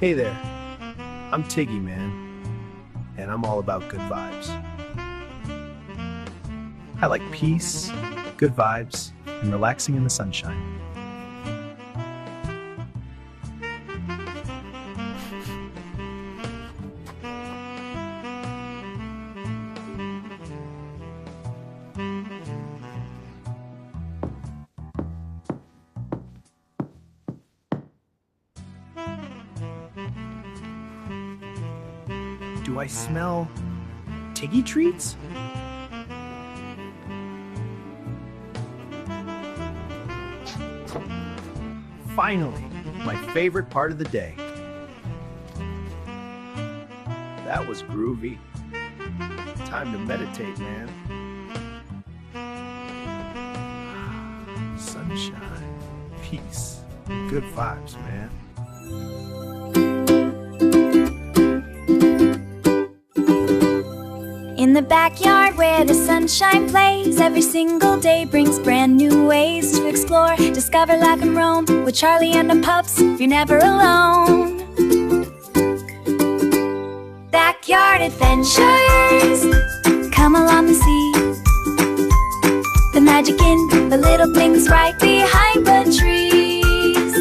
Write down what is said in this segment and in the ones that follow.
Hey there, I'm Tiggy, man, and I'm all about good vibes. I like peace, good vibes, and relaxing in the sunshine. Do I smell Tiggy Treats? Finally, my favorite part of the day. That was groovy. Time to meditate, man. Sunshine, peace, good vibes, man. In the backyard where the sunshine plays, every single day brings brand new ways to explore. Discover life and roam with Charlie and the pups, you're never alone. Backyard adventures, come along and see the magic in the little things right behind the trees.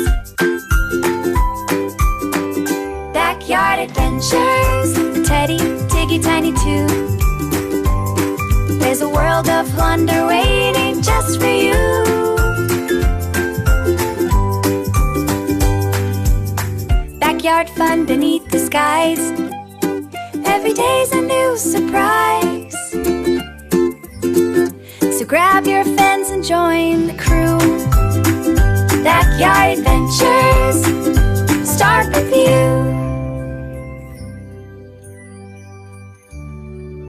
Backyard adventures, the Teddy, Tiggy, Tiny too. There's a world of wonder waiting just for you. Backyard fun beneath the skies, every day's a new surprise. So grab your friends and join the crew. Backyard adventure.